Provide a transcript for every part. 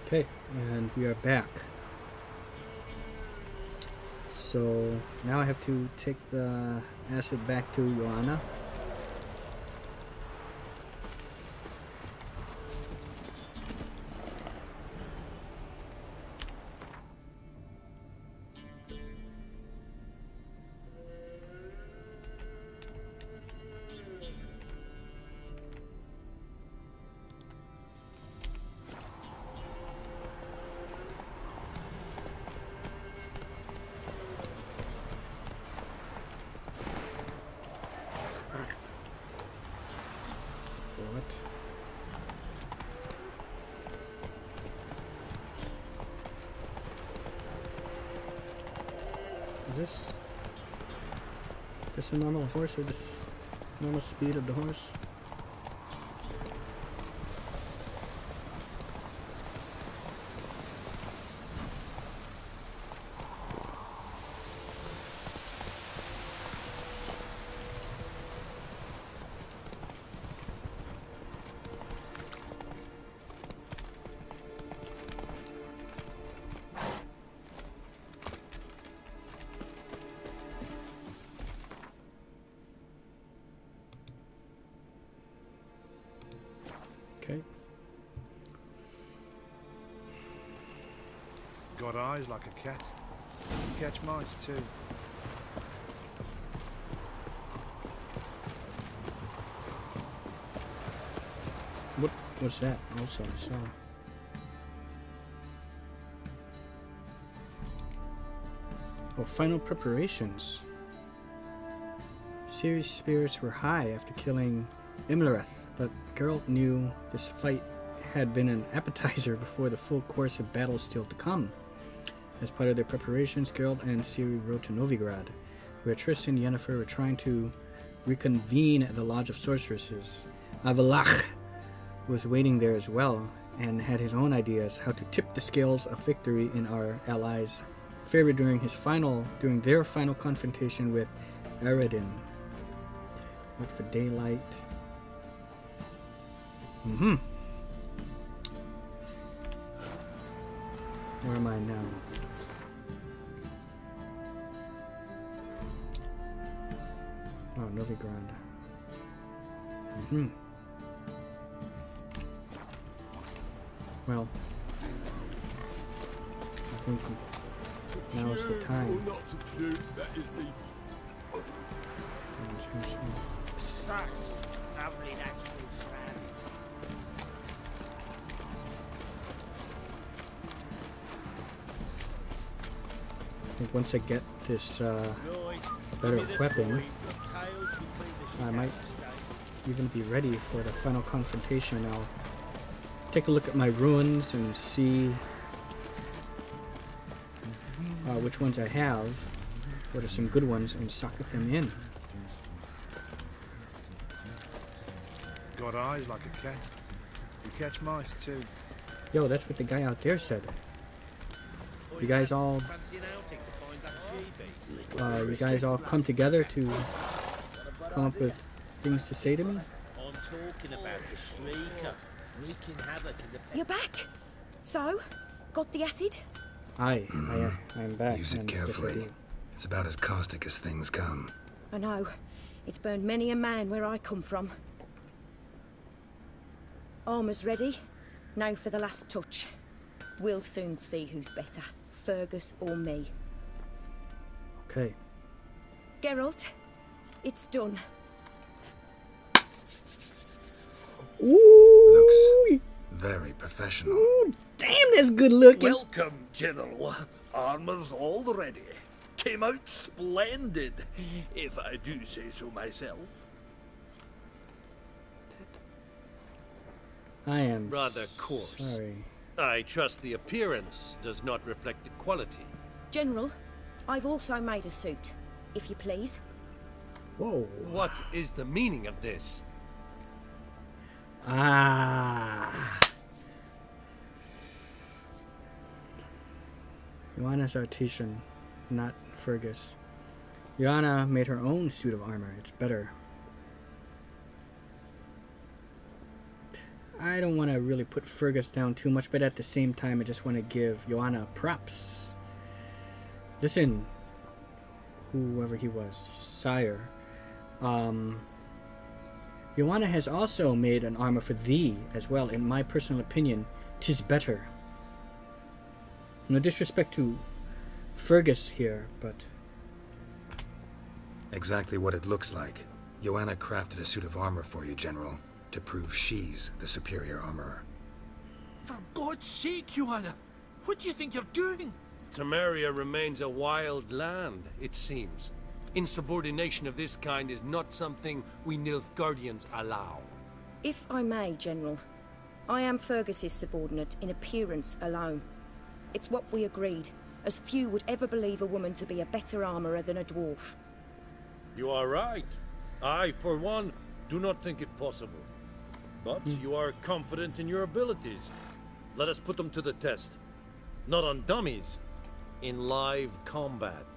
Okay, and we are back. So now I have to take the acid back to Joanna. What? Is this a normal horse or this normal speed of the horse? Okay. Got eyes like a cat. You catch mice too. What was that? Also, I saw. Oh, final preparations. Ciri's spirits were high after killing Imlerith, but Geralt knew this fight had been an appetizer before the full course of battle still to come. As part of their preparations, Geralt and Ciri rode to Novigrad, where Tristan and Yennefer were trying to reconvene at the Lodge of Sorceresses. Avalach was waiting there as well, and had his own ideas how to tip the scales of victory in our allies' favor during their final confrontation with Eredin. Wait for daylight. Where am I now? Oh, Novigrad. Well, I think now is the time. Such lovely natural surroundings. I think once I get this better weapon, I might even be ready for the final confrontation. I'll take a look at my runes and see which ones I have, what are some good ones, and socket them in. Got eyes like a cat. You catch mice too. Yo, that's what the guy out there said. You guys all come together to come up with things to say to me? I'm talking about the Shrieker, wreaking havoc in the... You're back. So, got the acid? Aye, I'm back. Use it and carefully. It's about as caustic as things come. I know. It's burned many a man where I come from. Armor's ready. Now for the last touch. We'll soon see who's better, Fergus or me. Okay. Geralt, it's done. Ooh, Looks very professional. ooh, damn, that's good looking. Welcome, General. Armor's all ready. Came out splendid, if I do say so myself. I am Rather coarse. sorry. I trust the appearance does not reflect the quality. General, I've also made a suit, if you please. Whoa. What is the meaning of this? Ah. Joanna's artisan, not Fergus. Joanna made her own suit of armor. It's better. I don't want to really put Fergus down too much, but at the same time, I just want to give Joanna props. Listen, whoever he was, sire. Joanna has also made an armor for thee as well. In my personal opinion, 'tis better. No disrespect to Fergus here, but Exactly what it looks like. Joanna crafted a suit of armor for you, General, to prove she's the superior armorer. For God's sake, Joanna, what do you think you're doing? Temeria remains a wild land, it seems. Insubordination of this kind is not something we Nilfgaardians allow. If I may, General, I am Fergus's subordinate in appearance alone. It's what we agreed, as few would ever believe a woman to be a better armourer than a dwarf. You are right. I, for one, do not think it possible. But you are confident in your abilities. Let us put them to the test. Not on dummies, in live combat.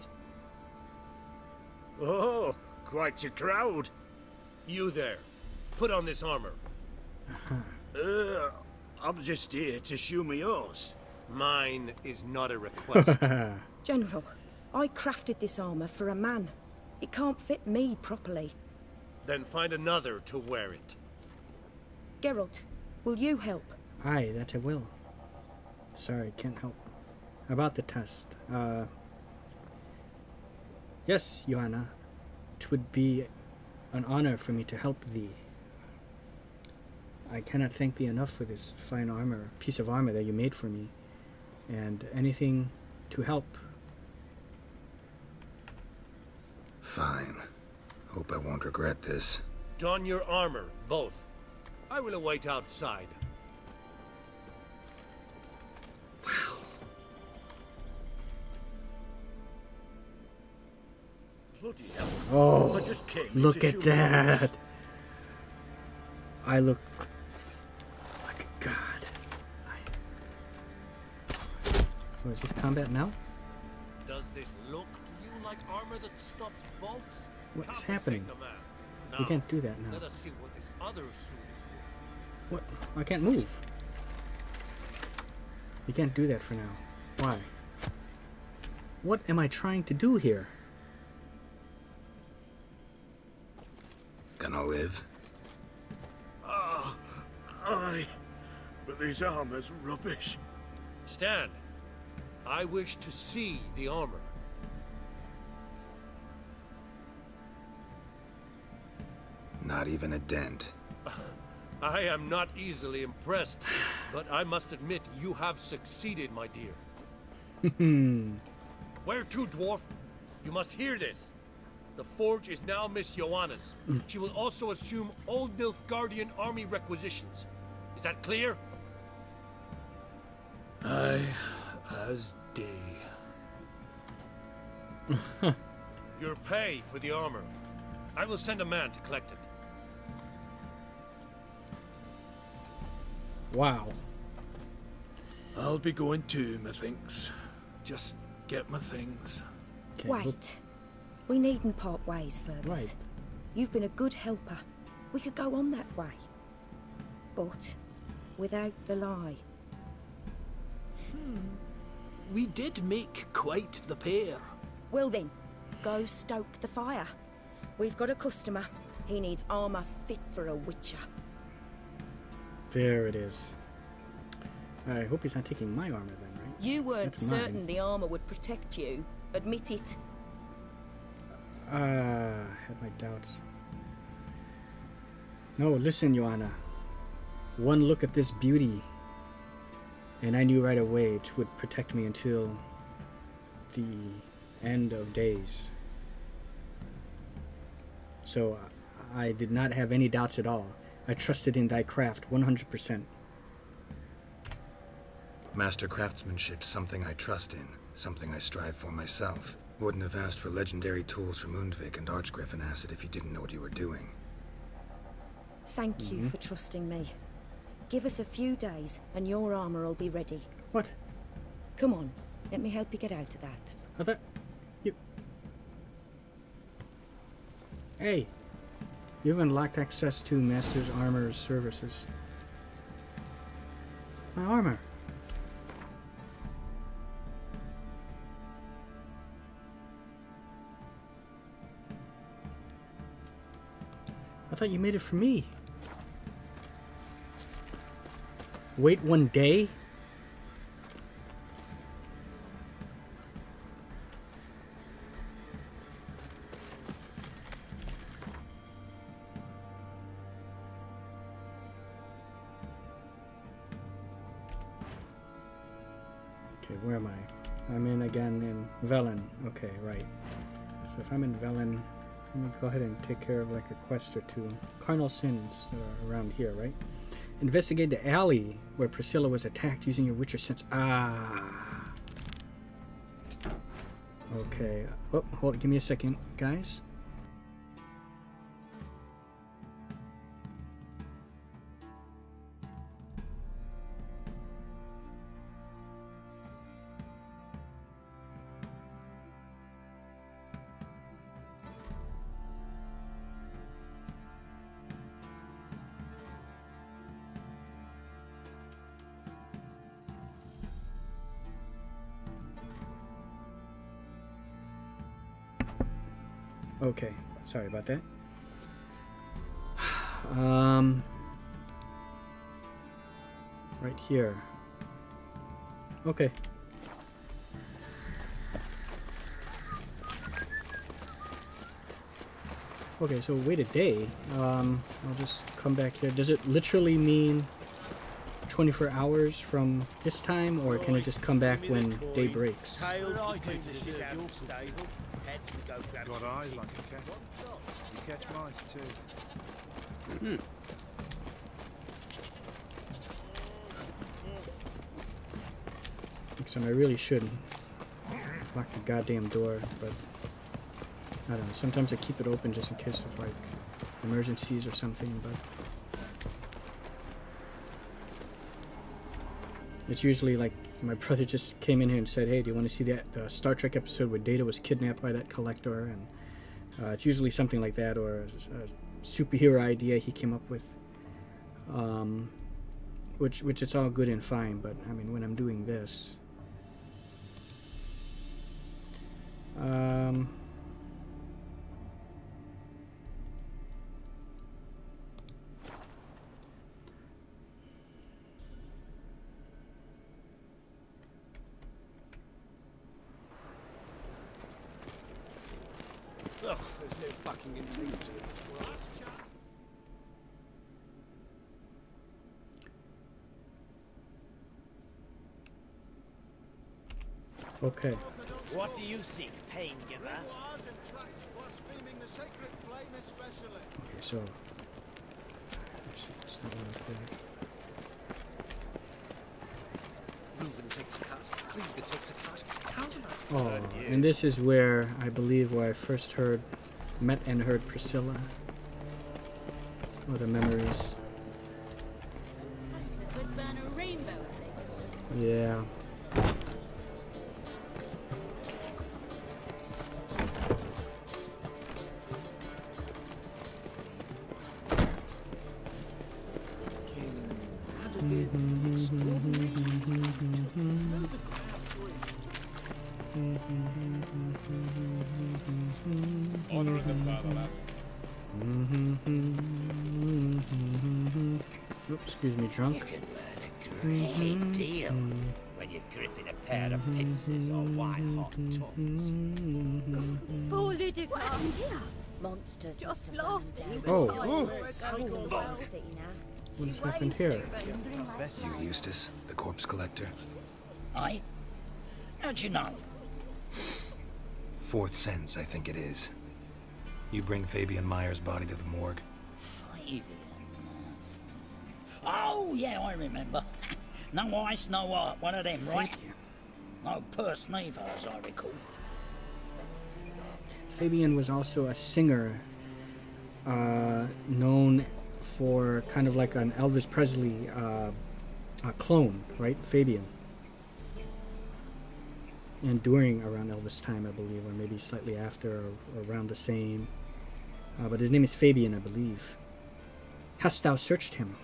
Oh, quite a crowd. You there, put on this armor. I'm just here to show me yours. Mine is not a request. General, I crafted this armour for a man. It can't fit me properly. Then find another to wear it. Geralt, will you help? aye, that I will. Sorry, can't help. About the test. Yes, Joanna, 'twould be an honor for me to help thee. I cannot thank thee enough for this fine armor, piece of armor that you made for me, and anything to help. Fine. Hope I won't regret this. Don your armor, both. I will await outside. Bloody hell. Oh, I just came look to at show you yours. that! I look like a god. Oh, is this combat now? Does this look to you like armor that stops bolts? What's Compensate happening? the man. You Now, can't do that now. let us see what this other suit is worth. What? I can't move. You can't do that for now. Why? What am I trying to do here? Gonna live? Aye, but this armor's rubbish. Stand. I wish to see the armor. Not even a dent. I am not easily impressed, but I must admit you have succeeded, my dear. Where to, dwarf? You must hear this. The forge is now Miss Joanna's. She will also assume all Nilfgaardian army requisitions. Is that clear? Aye, as day. Your pay for the armor. I will send a man to collect it. Wow. I'll be going too, methinks. Just get my things. Okay, Wait. We needn't part ways, Fergus. Right. You've been a good helper. We could go on that way. But without the lie. We did make quite the pair. Well then, go stoke the fire. We've got a customer. He needs armour fit for a witcher. There it is. I hope he's not taking my armor then, right? You weren't That's mine. certain the armour would protect you. Admit it. Had my doubts. No, listen, Joanna. One look at this beauty, and I knew right away it would protect me until the end of days. So I did not have any doubts at all. I trusted in thy craft 100%. Master craftsmanship's something I trust in, something I strive for myself. Wouldn't have asked for legendary tools from Undvik and Archgriffin Acid if you didn't know what you were doing. Thank you for trusting me. Give us a few days and your armour will be ready. What? Come on, let me help you get out of that. I thought you. Hey, you've unlocked access to Master's Armor's services. My armor. I thought you made it for me. Wait 1 day? Okay, where am I? I'm in again in Velen. Okay, right. So if I'm in Velen, let me go ahead and take care of like a quest or two. Carnal sins around here, right? Investigate the alley where Priscilla was attacked using your Witcher sense. Ah. Okay. Oh, hold. Give me a second, guys. Okay, sorry about that. Right here. Okay. Okay, so wait a day. I'll just come back here. Does it literally mean 24 hours from this time, or can it just come back when day breaks? Got eyes like a cat. You catch mice too. So I really should lock the goddamn door, but I don't know. Sometimes I keep it open just in case of like emergencies or something, but it's usually like my brother just came in here and said, "Hey, do you want to see that Star Trek episode where Data was kidnapped by that collector?" And it's usually something like that, or a superhero idea he came up with, which it's all good and fine. But I mean, when I'm doing this, Ugh, there's no fucking integrity in this world. okay. What do you seek, pain giver? Okay, so it's not really clear. Reuben takes a cut, Cleaver takes a cut. How's about Oh, and this is where I believe where I first met and heard Priscilla. Or the memories. Would burn a rainbow if they could. Yeah. Honoring the fatherland. Oops, excuse me, drunk. You can learn a great deal when you're gripping a pair of pincers or white-hot tongues. Poor Lydia, what happened here? Monsters Just must have lost found it. her. Oh. City now. What has happened here? You Eustace, the corpse collector? Aye? How'd you know? Fourth sense, I think it is. You bring Fabian Meyer's body to the morgue. Fabian. Oh, yeah, I remember. No ice, no art, one of them, right? No purse neither, as I recall. Fabian was also a singer, known for kind of like an Elvis Presley clone, right? Fabian. And during around Elvis' time, I believe, or maybe slightly after, or around the same. But his name is Fabian, I believe. Hast thou searched him?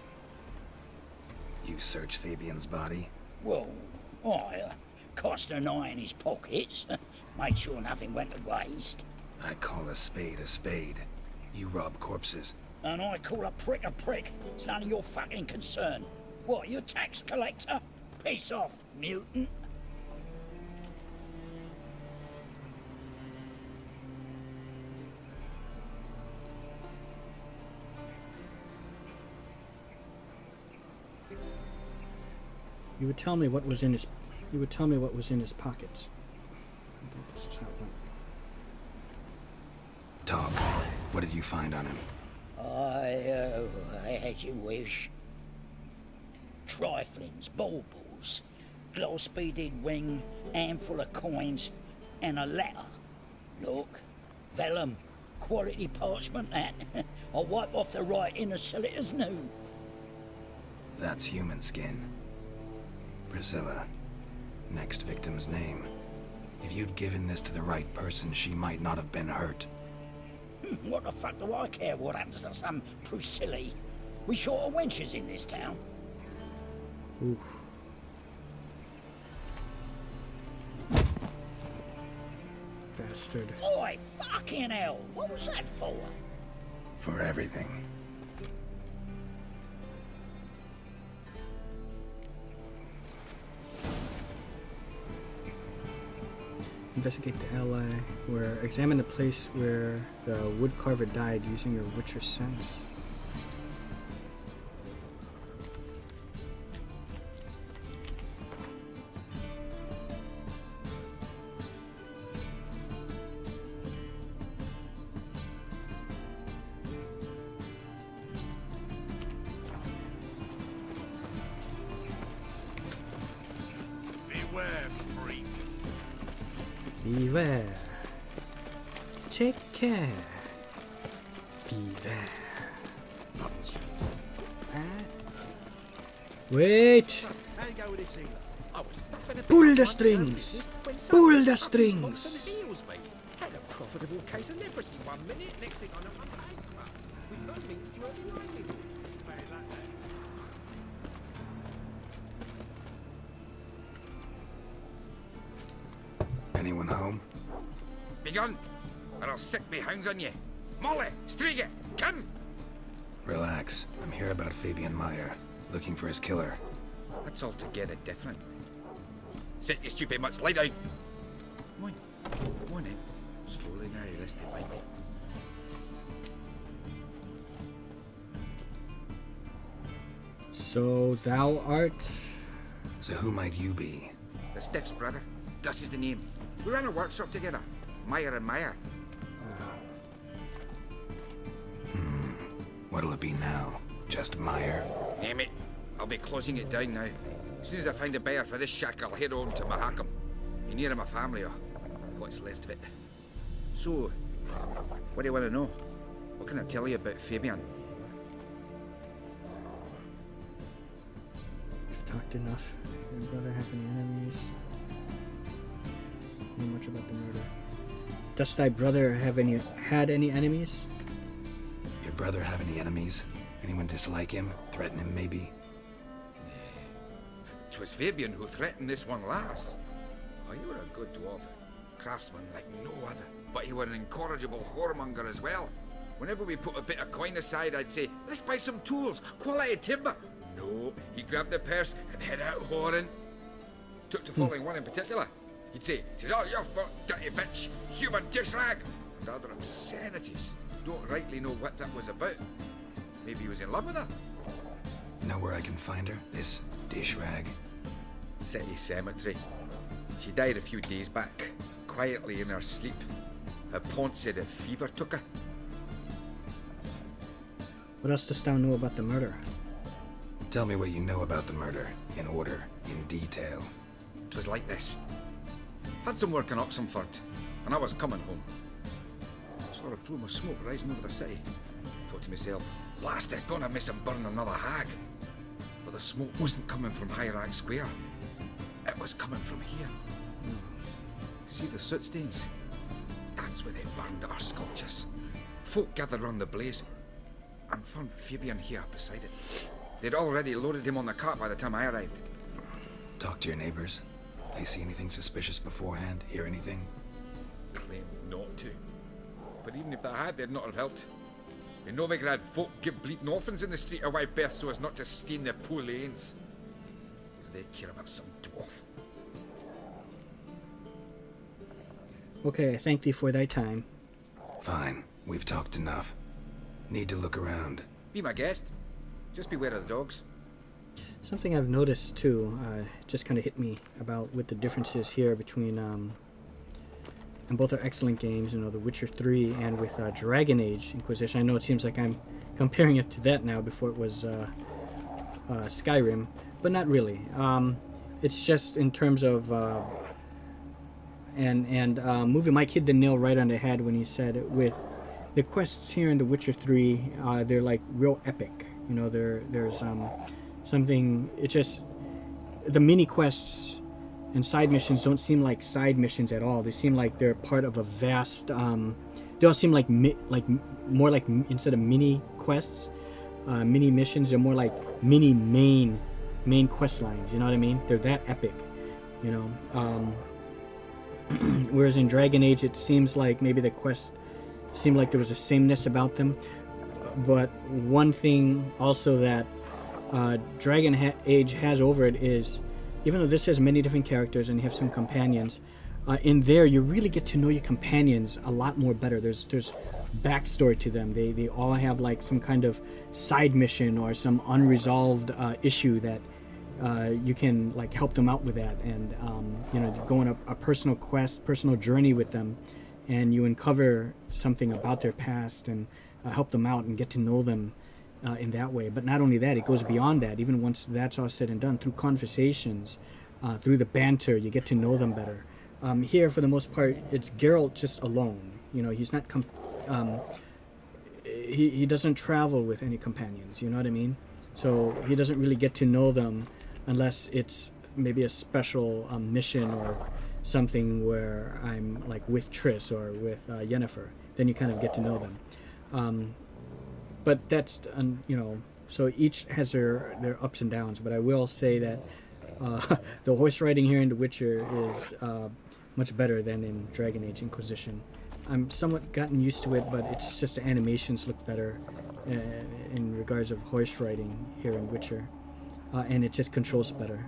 You search Fabian's body? Well, I cast an eye in his pockets, made sure nothing went to waste. I call a spade a spade. You rob corpses. And I call a prick a prick. It's none of your fucking concern. What, you tax collector? Piss off, mutant. You would tell me what was in his. You would tell me what was in his pockets. I think this is how it went. Talk. What did you find on him? As you wish. Triflings, baubles, glass-beaded ring, handful of coins, and a letter. Look, vellum, quality parchment that. I'll wipe off the writing and sell it as new. That's human skin. Priscilla. Next victim's name. If you'd given this to the right person, she might not have been hurt. What the fuck do I care what happens to some Priscilla? We short of wenches in this town. Oof. Bastard. Oi, fucking hell! What was that for? For everything. Investigate the ally, where examine the place where the woodcarver died using your Witcher sense. Beware, freak. Beware. Take care. Beware. Wait! How you go with this healer? I was faffing about Pull the one strings. when Pull somebody the fucking pops strings. on the heels, mate. Had a profitable case of leprosy 1 minute, next thing I know I'm bankrupt. With no means to earn a livelihood. Anyone home? Begun, or I'll sick me hounds on you. Molly, Striga, come! Relax. I'm here about Fabian Meyer. Looking for his killer. That's altogether different. Sit your stupid mutts, lie down. Come on in. Slowly now, lest they bite me. So thou art. So who might you be? The Stiff's brother. Gus is the name. We ran a workshop together. Meyer and Meyer. What'll it be now? Just Meyer? Damn it. I'll be closing it down now. As soon as I find a buyer for this shack, I'll head on to Mahakam. Be near my family, or what's left of it. So, what do you want to know? What can I tell you about Fabian? You've talked enough. Your brother have any enemies? Know much about the murder. Does thy brother have had any enemies? Your brother have any enemies? Anyone dislike him? Threaten him, maybe? 'Twas Fabian who threatened this one last. Oh, you were a good dwarf. Craftsman like no other. But you were an incorrigible whoremonger as well. Whenever we put a bit of coin aside, I'd say, let's buy some tools, quality timber. No, he'd grab the purse and head out whoring. Took to following one in particular. He'd say, "'Tis all your fault, dirty bitch, human dish rag," and other obscenities. Don't rightly know what that was about. Maybe he was in love with her. Know where I can find her? This dish rag? City cemetery. She died a few days back, quietly in her sleep. Her pont said a fever took her. What else dost thou know about the murder? Tell me what you know about the murder, in order, in detail. It was like this. Had some work in Oxenford, and I was coming home. Saw a plume of smoke rising over the city. Thought to myself, blast it, gonna miss him burn another hag. But the smoke wasn't coming from Hierarch Square. It was coming from here. See the soot stains? That's where they burned our sculptures. Folk gathered round the blaze and found Fabian here beside it. They'd already loaded him on the cart by the time I arrived. Talk to your neighbors. They see anything suspicious beforehand? Hear anything? Claim not to. But even if they had, they'd not have helped. In Novigrad, folk give bleeding orphans in the street a wide berth so as not to stain their poor lanes. What do they care about some dwarf? Okay, I thank thee for thy time. Fine. We've talked enough. Need to look around. Be my guest. Just beware of the dogs. Something I've noticed too, just kind of hit me about with the differences here between, and both are excellent games, you know, The Witcher 3 and with Dragon Age Inquisition. I know it seems like I'm comparing it to that now before it was Skyrim, but not really. It's just in terms of, movie Mike hit the nail right on the head when he said with the quests here in The Witcher 3, they're like real epic. You know, there's something, it's just, the mini quests and side missions don't seem like side missions at all. They seem like they're part of a vast, they all seem like more like, instead of mini quests, mini missions, they're more like mini main quest lines, you know what I mean? They're that epic, you know. Whereas in Dragon Age, it seems like maybe the quests seemed like there was a sameness about them. But one thing also that Dragon Age has over it is, even though this has many different characters and you have some companions, in there you really get to know your companions a lot more better. There's backstory to them. They all have like some kind of side mission or some unresolved issue that you can like help them out with that, and you know, go on a personal quest, personal journey with them, and you uncover something about their past and help them out and get to know them in that way. But not only that, it goes beyond that. Even once that's all said and done, through conversations, through the banter, you get to know them better. Here, for the most part, it's Geralt just alone. You know, he's not he doesn't travel with any companions, you know what I mean? So he doesn't really get to know them unless it's maybe a special mission or something where I'm like with Triss or with Yennefer. Then you kind of get to know them. But that's, you know, so each has their ups and downs. But I will say that the horse riding here in The Witcher is much better than in Dragon Age Inquisition. I'm somewhat gotten used to it, but it's just the animations look better in regards of horse riding here in Witcher. And it just controls better.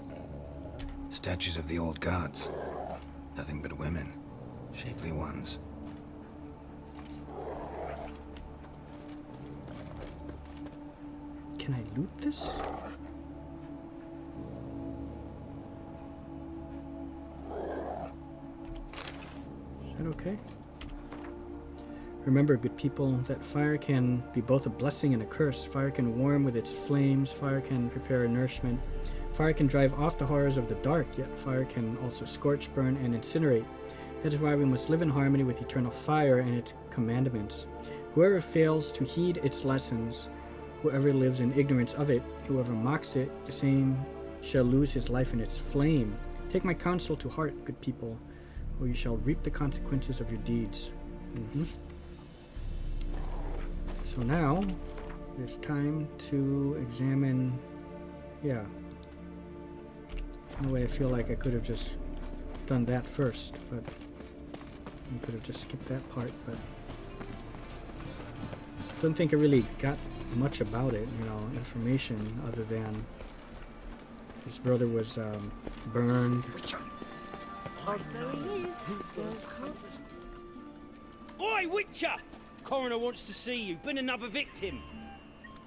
Statues of the old gods. Nothing but women. Shapely ones. Can I loot this? Is that okay? Remember, good people, that fire can be both a blessing and a curse. Fire can warm with its flames. Fire can prepare nourishment. Fire can drive off the horrors of the dark, yet fire can also scorch, burn, and incinerate. That is why we must live in harmony with eternal fire and its commandments. Whoever fails to heed its lessons, whoever lives in ignorance of it, whoever mocks it, the same shall lose his life in its flame. Take my counsel to heart, good people, or you shall reap the consequences of your deeds. So now, it's time to examine, yeah. In a way, I feel like I could have just done that first, but I could have just skipped that part, but I don't think I really got much about it, you know, information other than his brother was burned. Oh, there he is. Oi, Witcher! Coroner wants to see you. Been another victim.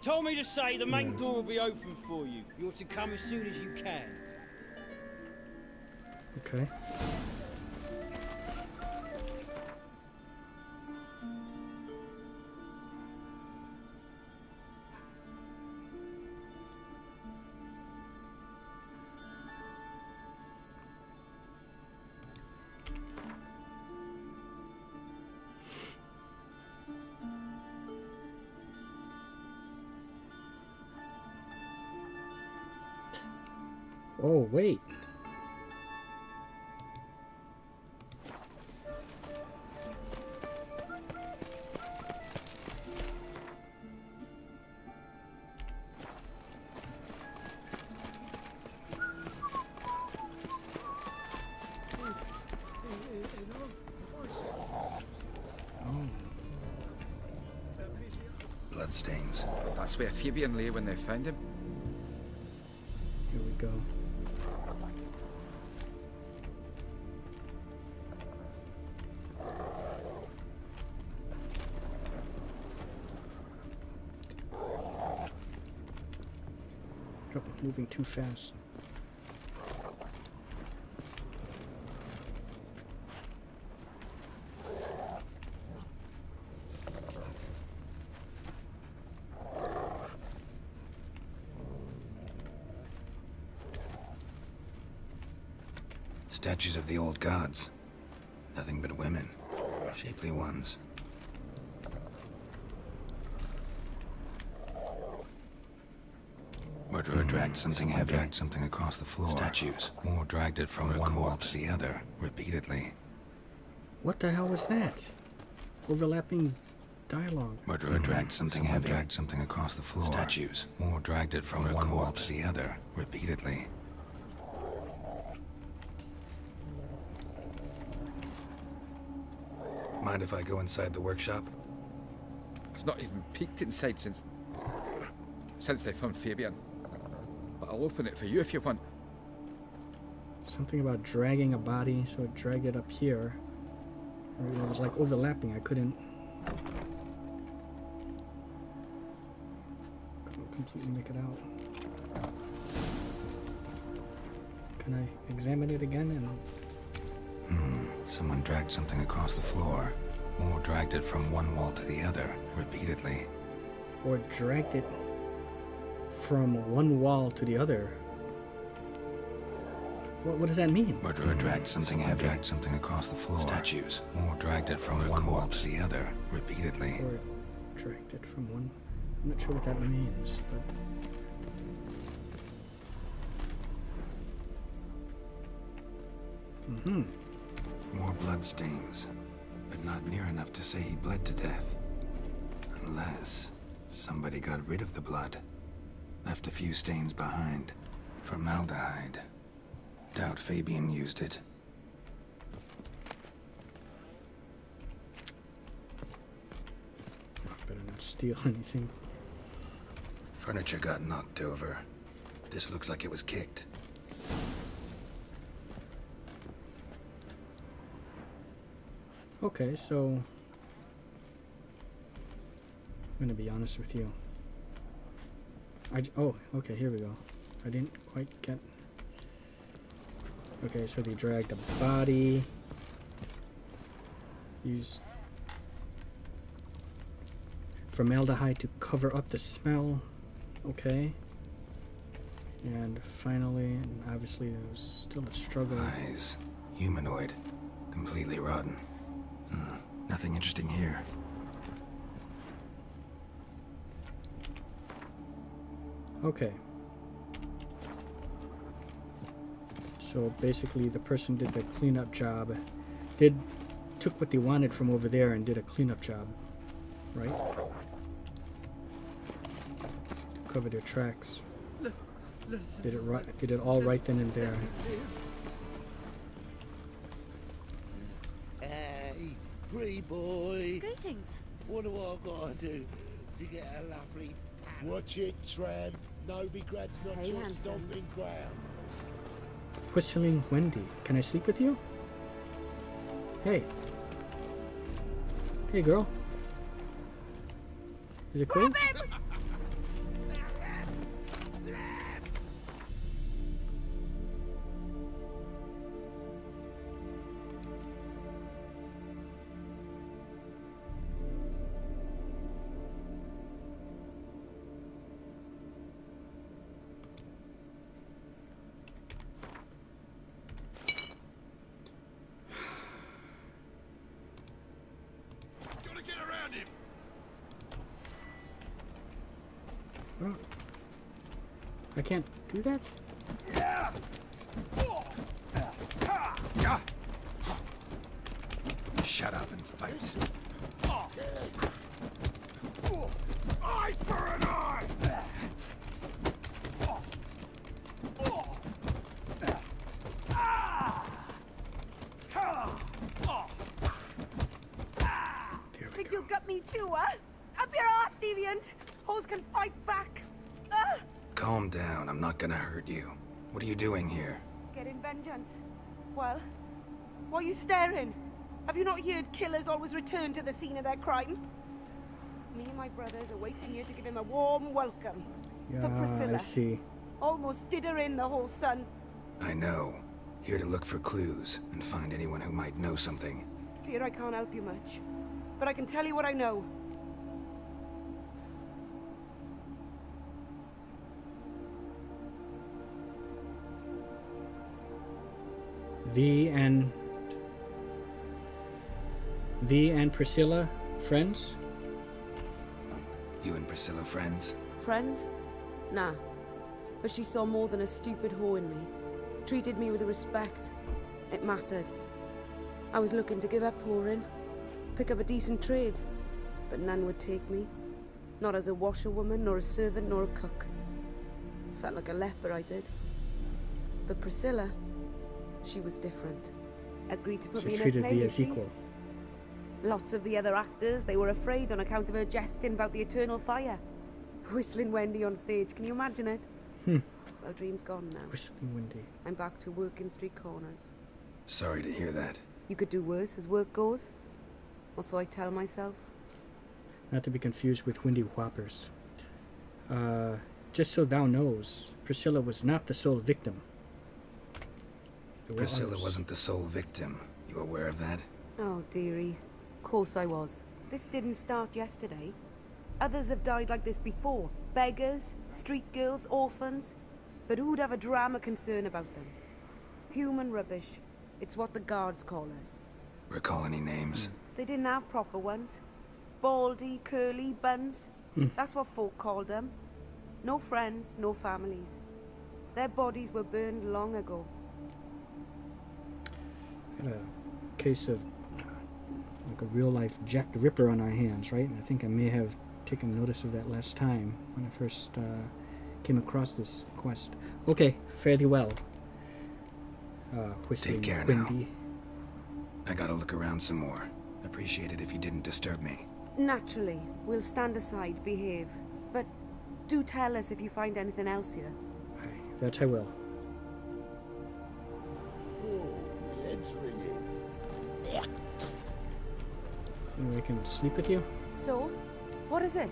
Told me to say the main door will be open for you. You're to come as soon as you can. Okay. Oh, wait. bloodstains. That's where Fabian lay when they found him. Here we go. Oh, moving too fast. Statues of the old gods. Nothing but women. Shapely ones. Murderer dragged something heavy. Dragged something across the floor. Statues. Or dragged it from one wall to the other, repeatedly. What the hell was that? Overlapping dialogue. Murderer dragged something heavy. Dragged something across the floor. Statues. Or dragged it from one wall to the other, repeatedly. Mind if I go inside the workshop? I've not even peeked inside since they found Fabian. But I'll open it for you if you want. Something about dragging a body, so it dragged it up here. Or it was like overlapping. I couldn't completely make it out. Can I examine it again? And Someone dragged something across the floor. Or dragged it from one wall to the other, repeatedly. or dragged it from one wall to the other. What does that mean? Murderer dragged something heavy, dragged something across the floor. Statues. Or dragged it from one wall to the other, repeatedly. Or dragged it from one... I'm not sure what that means, but... More blood stains, but not near enough to say he bled to death. Unless somebody got rid of the blood. Left a few stains behind. Formaldehyde. Doubt Fabian used it. Better not steal anything. Furniture got knocked over. This looks like it was kicked. Okay, so... I'm gonna be honest with you. Oh, okay, here we go. I didn't quite get... Okay, so they dragged a body. Used formaldehyde to cover up the smell. Okay. And finally, and obviously there was still a struggle. Eyes. Humanoid. Completely rotten. Nothing interesting here. Okay. So basically the person did the cleanup job. Took what they wanted from over there and did a cleanup job. Right? To cover their tracks. Did it right, did it all right then and there. Hey, free boy. Greetings. What do I gotta do to get a lovely pat? Watch it, tramp. Novigrad's not Hey, your handsome. stomping ground. Whistling Wendy. Can I sleep with you? Hey. Hey, girl. Is it cool? Oh. I can't do that? Shut up and fight. Eye for an eye! Think you'll gut me too, huh? Up your ass, deviant. Hoes can fight back. Calm down, I'm not gonna hurt you. What are you doing here? Getting vengeance. Well, why are you staring? Have you not heard killers always return to the scene of their crime? Me and my brothers are waiting here to give him a warm welcome. For Priscilla. I see. Almost did her in, the whole son. I know. Here to look for clues and find anyone who might know something. Fear I can't help you much. But I can tell you what I know. V and Priscilla, friends? You and Priscilla friends? Friends? Nah. But she saw more than a stupid whore in me. Treated me with respect. It mattered. I was looking to give up whoring. Pick up a decent trade. But none would take me. Not as a washerwoman, nor a servant, nor a cook. Felt like a leper, I did. But Priscilla, she was different. Agreed to put me in a treated play, V you as see? equal. Lots of the other actors, they were afraid on account of her jesting about the eternal fire. Whistling Wendy on stage, can you imagine it? Well, dream's gone now. Whistling Wendy. I'm back to working street corners. Sorry to hear that. You could do worse as work goes. Or so I tell myself. Not to be confused with Wendy Whoppers. Just so thou knows, Priscilla was not the sole victim. There were Priscilla others. wasn't the sole victim. You aware of that? Oh, dearie. Course I was. This didn't start yesterday. Others have died like this before. Beggars, street girls, orphans. But who'd have a drama concern about them? Human rubbish. It's what the guards call us. Recall any names? They didn't have proper ones. Baldy, curly, buns. That's what folk called them. No friends, no families. Their bodies were burned long ago. Got a case of like a real-life Jack the Ripper on our hands, right? And I think I may have taken notice of that last time when I first came across this quest. Okay, fare thee well. Take care Wendy. now. I gotta look around some more. Appreciate it if you didn't disturb me. Naturally, we'll stand aside, behave. But do tell us if you find anything else here. Aye, that I will. Oh, my head's ringing. And we can sleep with you? So, what is it?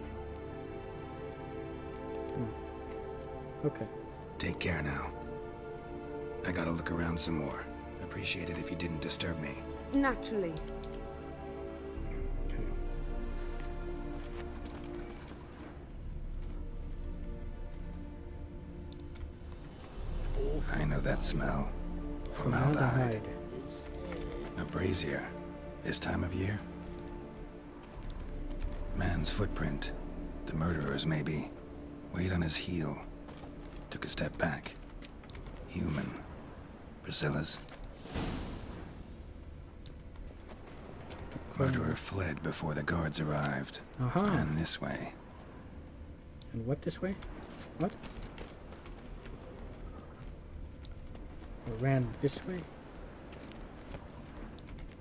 Okay. Take care now. I gotta look around some more. Appreciate it if you didn't disturb me. Naturally. I know that smell. Formaldehyde. A brazier. This time of year? Man's footprint. The murderer's maybe. Weight on his heel. Took a step back. Human. Priscilla's. Murderer fled before the guards arrived. And this way. And what this way? What? Or ran this way?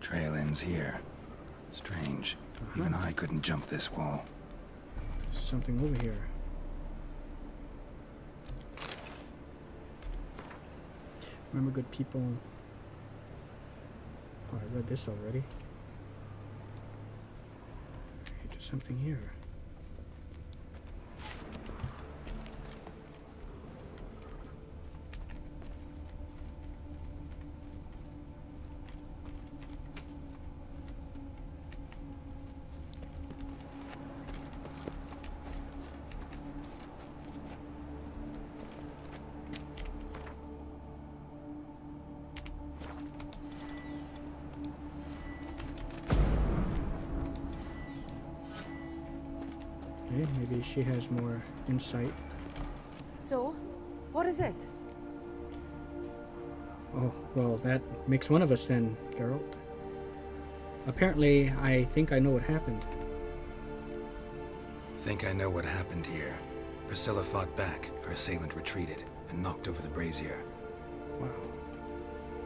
Trail ends here. Strange. Even I couldn't jump this wall. Something over here. Remember, good people. Oh, I read this already. Okay, there's something here. Okay, maybe she has more insight. So, what is it? Oh, well, that makes one of us then, Geralt. Apparently, I think I know what happened. Think I know what happened here. Priscilla fought back, her assailant retreated, and knocked over the brazier. Wow.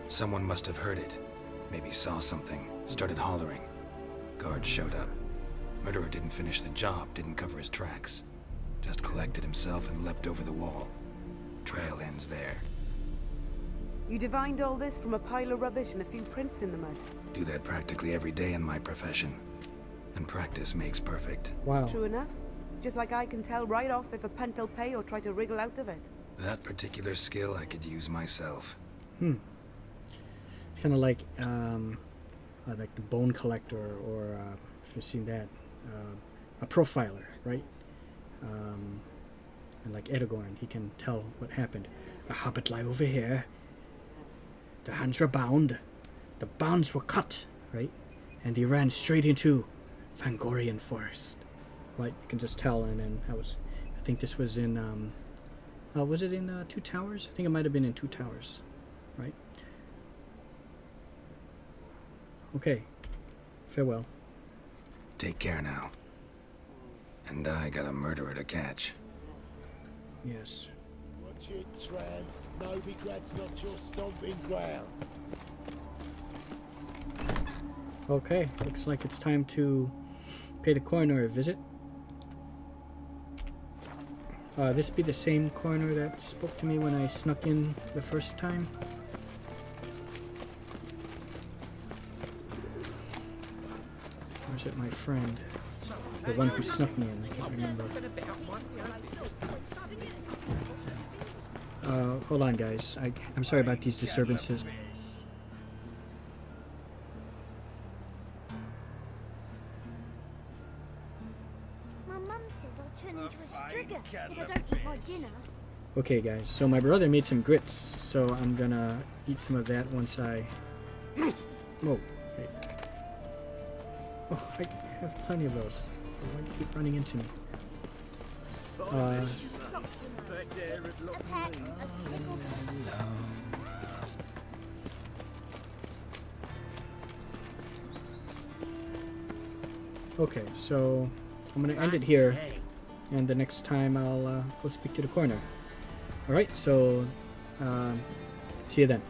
Someone must have heard it. Maybe saw something, started hollering. Guards showed up. Murderer didn't finish the job, didn't cover his tracks. Just collected himself and leapt over the wall. Trail ends there. You divined all this from a pile of rubbish and a few prints in the mud. Do that practically every day in my profession. And practice makes perfect. Wow. True enough. Just like I can tell right off if a punt'll pay or try to wriggle out of it. That particular skill I could use myself. Kind of like the Bone Collector, or if you've seen that, a profiler, right? And like Aragorn, he can tell what happened. A hobbit lie over here. The hands were bound. The bonds were cut, right? And they ran straight into Fangorian Forest, right? You can just tell. And then I think this was in, was it in Two Towers? I think it might have been in Two Towers, right? Okay. Farewell. Take care now. And I got a murderer to catch. Yes. Watch it, tramp. Novigrad's not your stomping ground. Okay, looks like it's time to pay the coroner a visit. This be the same coroner that spoke to me when I snuck in the first time. Or is it my friend? The one who snuck me in, I can't remember. Hold on guys, I'm sorry about these disturbances. My mum says I'll turn into a strigger if I don't eat my dinner. Okay guys, so my brother made some grits, so I'm gonna eat some of that once I... Oh, wait. Oh, I have plenty of those. Why do you keep running into me? Okay, so I'm gonna end it here, and the next time I'll go speak to the coroner. Alright, so see you then.